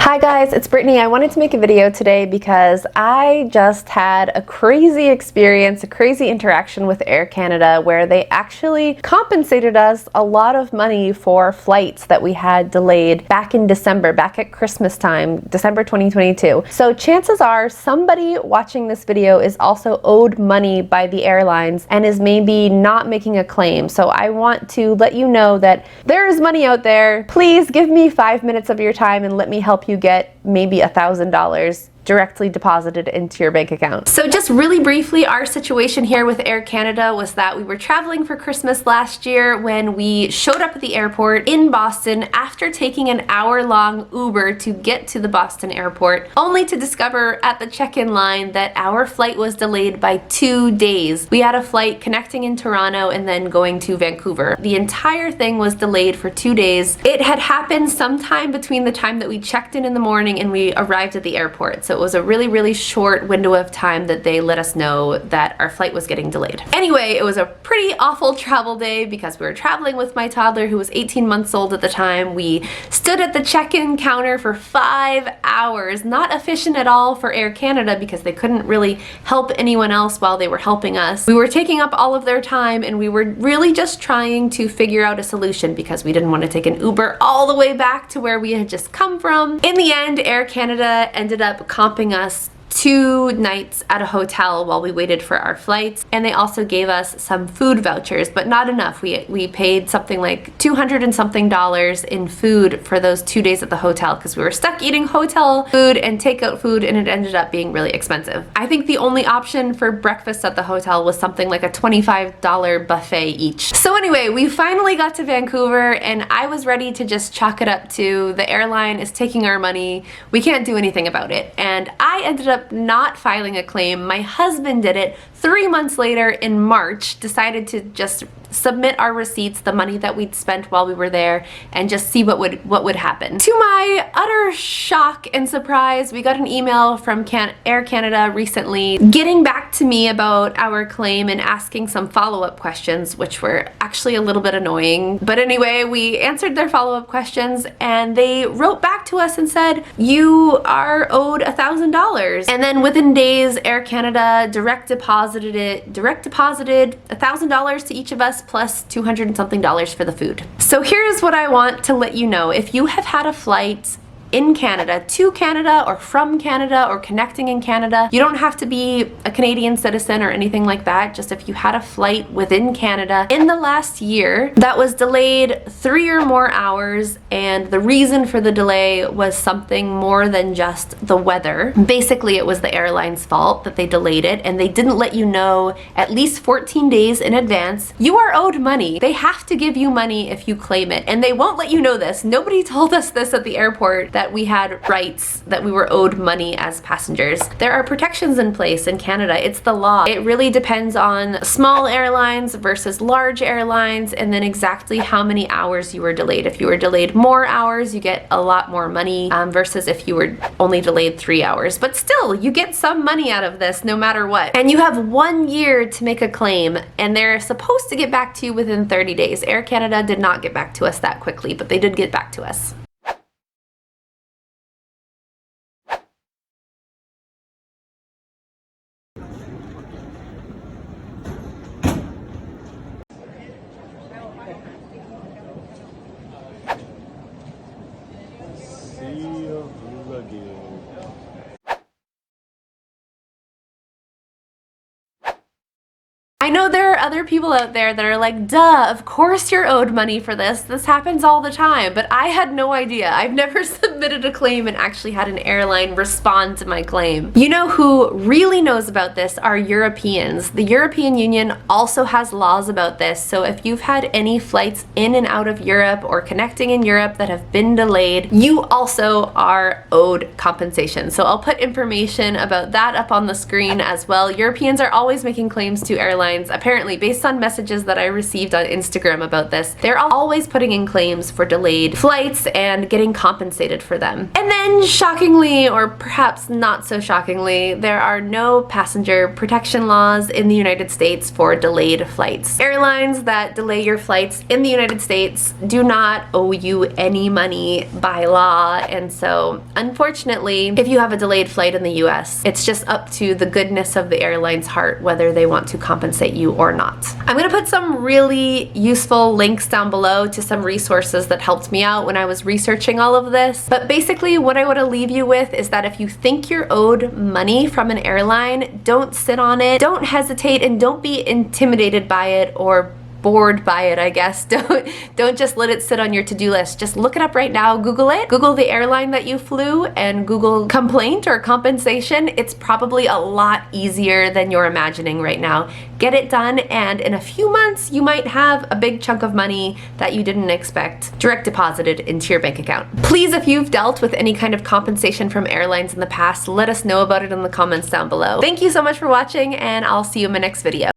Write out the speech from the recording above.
Hi guys, it's Brittany. I wanted to make a video today because I just had a crazy experience, a crazy interaction with Air Canada where they actually compensated us a lot of money for flights that we had delayed back in December, back at Christmas time, December 2022. So chances are somebody watching this video is also owed money by the airlines and is maybe not making a claim. So I want to let you know that there is money out there. Please give me 5 minutes of your time and let me help you get maybe $1,000 directly deposited into your bank account. So just really briefly, our situation here with Air Canada was that we were traveling for Christmas last year when we showed up at the airport in Boston after taking an hour-long Uber to get to the Boston airport, only to discover at the check-in line that our flight was delayed by 2 days. We had a flight connecting in Toronto and then going to Vancouver. The entire thing was delayed for 2 days. It had happened sometime between the time that we checked in the morning and we arrived at the airport. So it was a really short window of time that they let us know that our flight was getting delayed. Anyway, it was a pretty awful travel day because we were traveling with my toddler who was 18 months old at the time. We stood at the check-in counter for 5 hours, not efficient at all for Air Canada because they couldn't really help anyone else while they were helping us. We were taking up all of their time and we were really just trying to figure out a solution because we didn't want to take an Uber all the way back to where we had just come from. In the end, Air Canada ended up comping us 2 nights at a hotel while we waited for our flights, and they also gave us some food vouchers, but not enough. We paid something like $200 and something in food for those 2 days at the hotel because we were stuck eating hotel food and takeout food, and it ended up being really expensive. I think the only option for breakfast at the hotel was something like a $25 buffet each. So anyway, we finally got to Vancouver and I was ready to just chalk it up to the airline is taking our money, we can't do anything about it, and I ended up not filing a claim. My husband did it 3 months later in March, decided to just submit our receipts, the money that we'd spent while we were there, and just see what would happen. To my utter shock and surprise, we got an email from Air Canada recently getting back to me about our claim and asking some follow-up questions, which were actually a little bit annoying. But anyway, we answered their follow-up questions and they wrote back to us and said, you are owed $1,000. And then within days, Air Canada direct deposited $1,000 to each of us plus $200 and something for the food. So here's what I want to let you know. If you have had a flight in Canada, to Canada, or from Canada, or connecting in Canada, you don't have to be a Canadian citizen or anything like that. Just if you had a flight within Canada in the last year that was delayed 3 or more hours, and the reason for the delay was something more than just the weather. Basically, it was the airline's fault that they delayed it, and they didn't let you know at least 14 days in advance. You are owed money. They have to give you money if you claim it, and they won't let you know this. Nobody told us this at the airport, that we had rights, that we were owed money as passengers. There are protections in place in Canada. It's the law. It really depends on small airlines versus large airlines, and then exactly how many hours you were delayed. If you were delayed more hours, you get a lot more money versus if you were only delayed 3 hours. But still, you get some money out of this no matter what. And you have 1 year to make a claim, and they're supposed to get back to you within 30 days. Air Canada did not get back to us that quickly, but they did get back to us. I know there are other people out there that are like, duh, of course you're owed money for this. This happens all the time. But I had no idea. I've never submitted a claim and actually had an airline respond to my claim. You know who really knows about this are Europeans. The European Union also has laws about this. So if you've had any flights in and out of Europe or connecting in Europe that have been delayed, you also are owed compensation. So I'll put information about that up on the screen as well. Europeans are always making claims to airlines airlines, apparently based on messages that I received on Instagram about this, they're always putting in claims for delayed flights and getting compensated for them. And then shockingly, or perhaps not so shockingly, there are no passenger protection laws in the United States for delayed flights. Airlines that delay your flights in the United States do not owe you any money by law, and so unfortunately, if you have a delayed flight in the US, it's just up to the goodness of the airline's heart whether they want to compensate you or not. I'm gonna put some really useful links down below to some resources that helped me out when I was researching all of this, but basically what I want to leave you with is that if you think you're owed money from an airline, don't sit on it, don't hesitate, and don't be intimidated by it or bored by it, I guess. Don't just let it sit on your to-do list. Just look it up right now, Google it, Google the airline that you flew, and Google complaint or compensation. It's probably a lot easier than you're imagining right now. Get it done, and in a few months you might have a big chunk of money that you didn't expect direct deposited into your bank account. Please, if you've dealt with any kind of compensation from airlines in the past, let us know about it in the comments down below. Thank you so much for watching, and I'll see you in my next video.